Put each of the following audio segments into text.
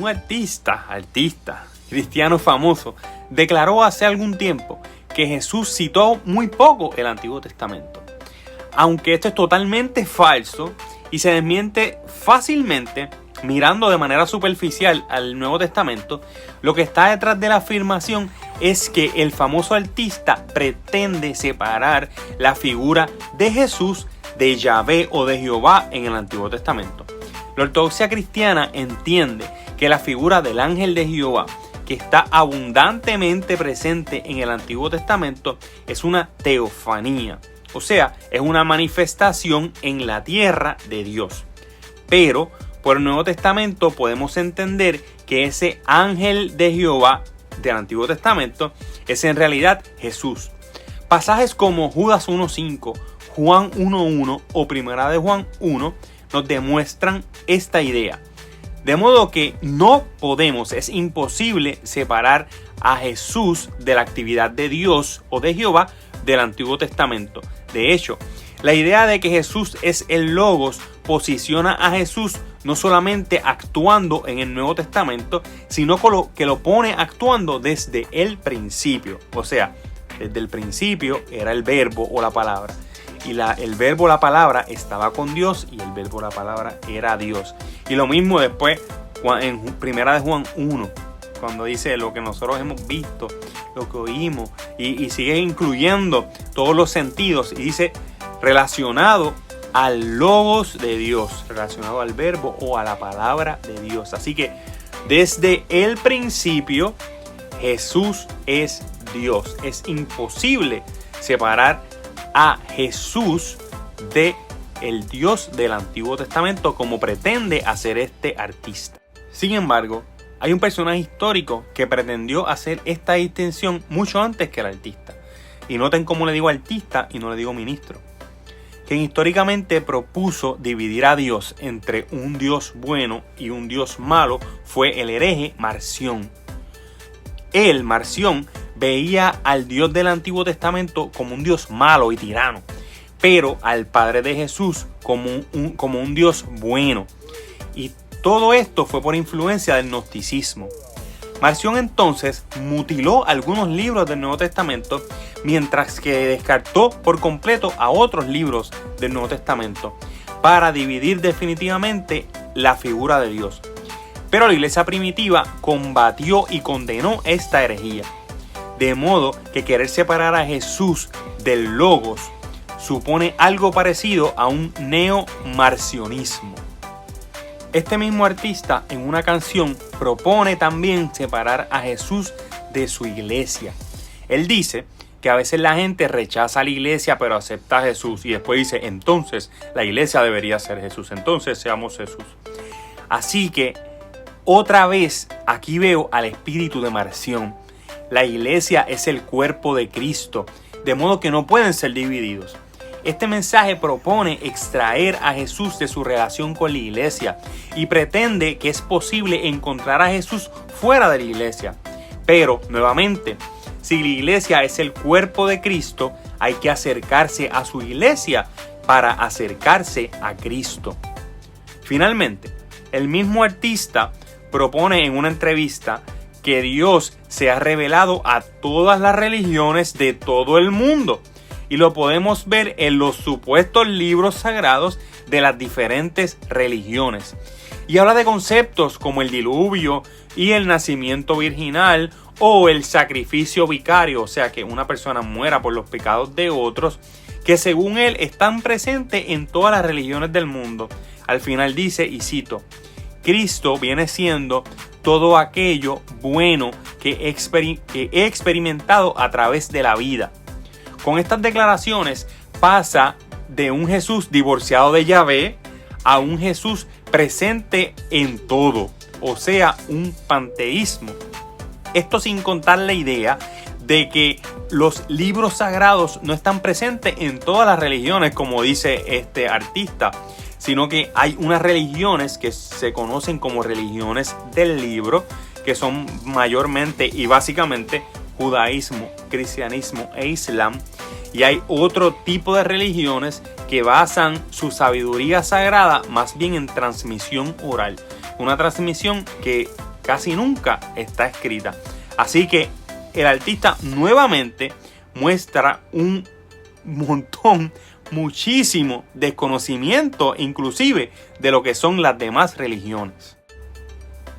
artista cristiano famoso, declaró hace algún tiempo que Jesús citó muy poco el Antiguo Testamento. Aunque esto es totalmente falso y se desmiente fácilmente mirando de manera superficial al Nuevo Testamento, lo que está detrás de la afirmación es que el famoso artista pretende separar la figura de Jesús de Yahvé o de Jehová en el Antiguo Testamento. La ortodoxia cristiana entiende que la figura del ángel de Jehová, que está abundantemente presente en el Antiguo Testamento, es una teofanía, o sea, es una manifestación en la tierra de Dios. Pero por el Nuevo Testamento podemos entender que ese ángel de Jehová del Antiguo Testamento es en realidad Jesús. Pasajes como Judas 1.5, Juan 1.1 o Primera de Juan 1 nos demuestran esta idea. De modo que no podemos, es imposible separar a Jesús de la actividad de Dios o de Jehová del Antiguo Testamento. De hecho, la idea de que Jesús es el Logos posiciona a Jesús no solamente actuando en el Nuevo Testamento, sino que lo pone actuando desde el principio. O sea, desde el principio era el verbo o la palabra. Y el verbo, la palabra, estaba con Dios y el verbo, la palabra, era Dios. Y lo mismo después en Primera de Juan 1, cuando dice lo que nosotros hemos visto, lo que oímos, y sigue incluyendo todos los sentidos. Y dice relacionado al Logos de Dios, relacionado al verbo o a la palabra de Dios. Así que desde el principio Jesús es Dios. Es imposible separar a Jesús de el Dios del Antiguo Testamento como pretende hacer este artista. Sin embargo, hay un personaje histórico que pretendió hacer esta distinción mucho antes que el artista. Y noten cómo le digo artista y no le digo ministro. Quien históricamente propuso dividir a Dios entre un Dios bueno y un Dios malo fue el hereje Marción. Él, Marción, veía al Dios del Antiguo Testamento como un Dios malo y tirano, pero al Padre de Jesús como un Dios bueno. Y todo esto fue por influencia del gnosticismo. Marción entonces mutiló algunos libros del Nuevo Testamento, mientras que descartó por completo a otros libros del Nuevo Testamento para dividir definitivamente la figura de Dios. Pero la iglesia primitiva combatió y condenó esta herejía. De modo que querer separar a Jesús del Logos supone algo parecido a un neomarcionismo. Este mismo artista en una canción propone también separar a Jesús de su iglesia. Él dice que a veces la gente rechaza a la iglesia pero acepta a Jesús, y después dice, entonces la iglesia debería ser Jesús, entonces seamos Jesús. Así que otra vez aquí veo al espíritu de Marción. La iglesia es el cuerpo de Cristo, de modo que no pueden ser divididos. Este mensaje propone extraer a Jesús de su relación con la iglesia y pretende que es posible encontrar a Jesús fuera de la iglesia. Pero, nuevamente, si la iglesia es el cuerpo de Cristo, hay que acercarse a su iglesia para acercarse a Cristo. Finalmente, el mismo artista propone en una entrevista que Dios se ha revelado a todas las religiones de todo el mundo. Y lo podemos ver en los supuestos libros sagrados de las diferentes religiones. Y habla de conceptos como el diluvio y el nacimiento virginal o el sacrificio vicario, o sea que una persona muera por los pecados de otros, que según él están presentes en todas las religiones del mundo. Al final dice, y cito, Cristo viene siendo todo aquello bueno que he experimentado a través de la vida. Con estas declaraciones pasa de un Jesús divorciado de Yahvé a un Jesús presente en todo, o sea, un panteísmo. Esto sin contar la idea de que los libros sagrados no están presentes en todas las religiones, como dice este artista, sino que hay unas religiones que se conocen como religiones del libro, que son mayormente y básicamente judaísmo, cristianismo e islam, y hay otro tipo de religiones que basan su sabiduría sagrada más bien en transmisión oral, una transmisión que casi nunca está escrita. Así que el artista nuevamente muestra un montón, muchísimo desconocimiento inclusive de lo que son las demás religiones.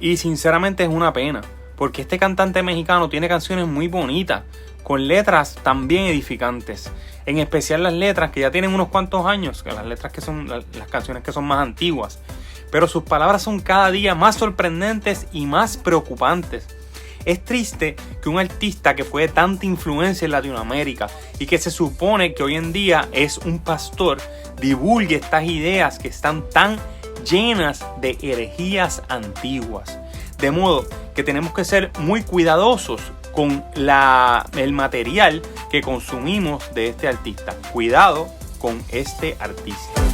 Y sinceramente es una pena, porque este cantante mexicano tiene canciones muy bonitas, con letras también edificantes. En especial las letras que ya tienen unos cuantos años, que las letras que son las canciones que son más antiguas. Pero sus palabras son cada día más sorprendentes y más preocupantes. Es triste que un artista que fue de tanta influencia en Latinoamérica y que se supone que hoy en día es un pastor, divulgue estas ideas que están tan llenas de herejías antiguas. De modo que tenemos que ser muy cuidadosos con el material que consumimos de este artista. Cuidado con este artista.